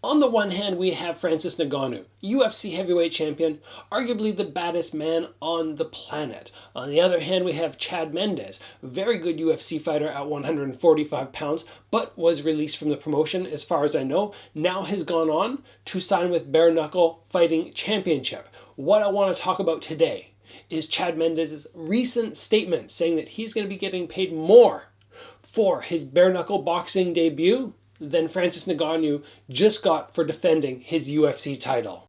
On the one hand, we have Francis Ngannou, UFC heavyweight champion, arguably the baddest man on the planet. On the other hand, we have Chad Mendes, a very good UFC fighter at 145 pounds, but was released from the promotion as far as I know. Now has gone on to sign with Bare Knuckle Fighting Championship. What I want to talk about today is Chad Mendes' recent statement saying that he's going to be getting paid more for his bare knuckle boxing debut than Francis Ngannou just got for defending his UFC title.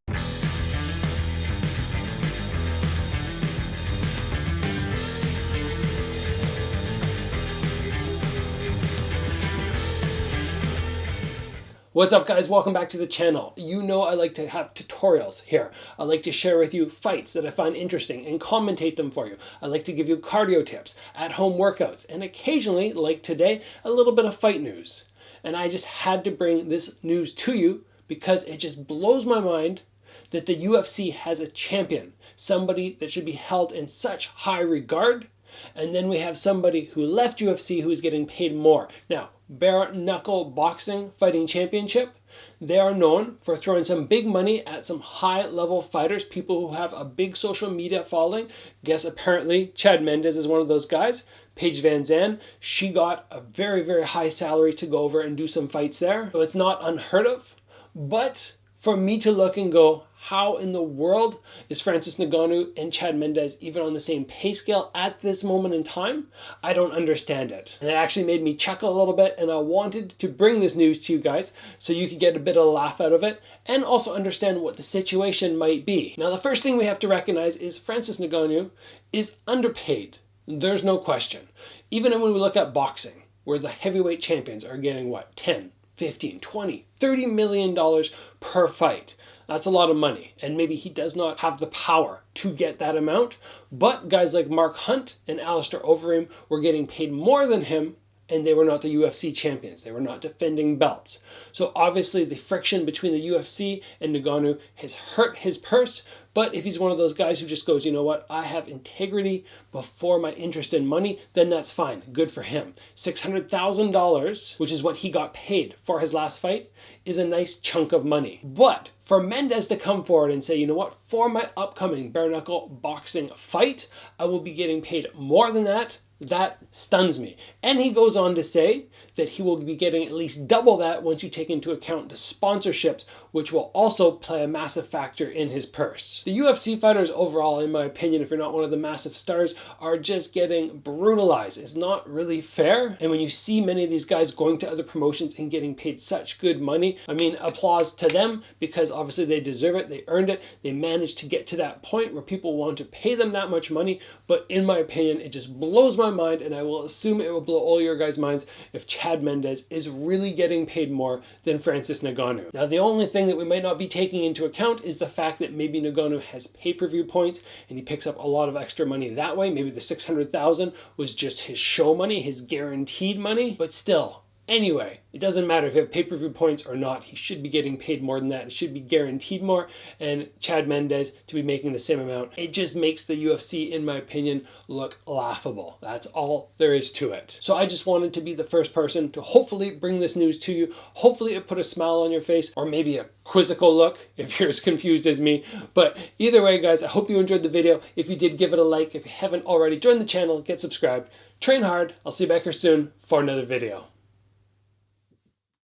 What's up guys, welcome back to the channel. You know I like to have tutorials here. I like to share with you fights that I find interesting and commentate them for you. I like to give you cardio tips, at-home workouts, and occasionally, like today, a little bit of fight news. And I just had to bring this news to you because it just blows my mind that the UFC has a champion, somebody that should be held in such high regard, and then we have somebody who left UFC who is getting paid more. Now, Bare Knuckle Boxing Fighting Championship, they are known for throwing some big money at some high-level fighters, people who have a big social media following. Guess apparently Chad Mendes is one of those guys. Paige Van Zandt, she got a very, very high salary to go over and do some fights there. So it's not unheard of. But for me to look and go, how in the world is Francis Ngannou and Chad Mendes even on the same pay scale at this moment in time? I don't understand it. And it actually made me chuckle a little bit, and I wanted to bring this news to you guys so you could get a bit of a laugh out of it and also understand what the situation might be. Now, the first thing we have to recognize is Francis Ngannou is underpaid. There's no question. Even when we look at boxing, where the heavyweight champions are getting what, 10, 15, 20, $30 million per fight. That's a lot of money, and maybe he does not have the power to get that amount, but guys like Mark Hunt and Alistair Overeem were getting paid more than him, and they were not the UFC champions. They were not defending belts. So obviously the friction between the UFC and Ngannou has hurt his purse, but if he's one of those guys who just goes, you know what, I have integrity before my interest in money, then that's fine. Good for him. $600,000, which is what he got paid for his last fight, is a nice chunk of money. But for Mendes to come forward and say, you know what, for my upcoming bare knuckle boxing fight, I will be getting paid more than that. That stuns me. And he goes on to say that he will be getting at least double that once you take into account the sponsorships, which will also play a massive factor in his purse. The UFC fighters overall, in my opinion, if you're not one of the massive stars, are just getting brutalized. It's not really fair. And when you see many of these guys going to other promotions and getting paid such good money, I mean, applause to them because obviously they deserve it. They earned it. They managed to get to that point where people want to pay them that much money. But in my opinion, it just blows my mind, and I will assume it will blow all your guys' minds if Chad Mendes is really getting paid more than Francis Ngannou. Now, the only thing that we might not be taking into account is the fact that maybe Ngannou has pay-per-view points and he picks up a lot of extra money that way. Maybe the $600,000 was just his show money, his guaranteed money, but still. Anyway, it doesn't matter if you have pay-per-view points or not. He should be getting paid more than that. It should be guaranteed more. And Chad Mendes to be making the same amount. It just makes the UFC, in my opinion, look laughable. That's all there is to it. So I just wanted to be the first person to hopefully bring this news to you. Hopefully it put a smile on your face, or maybe a quizzical look if you're as confused as me. But either way, guys, I hope you enjoyed the video. If you did, give it a like. If you haven't already, join the channel, get subscribed. Train hard. I'll see you back here soon for another video.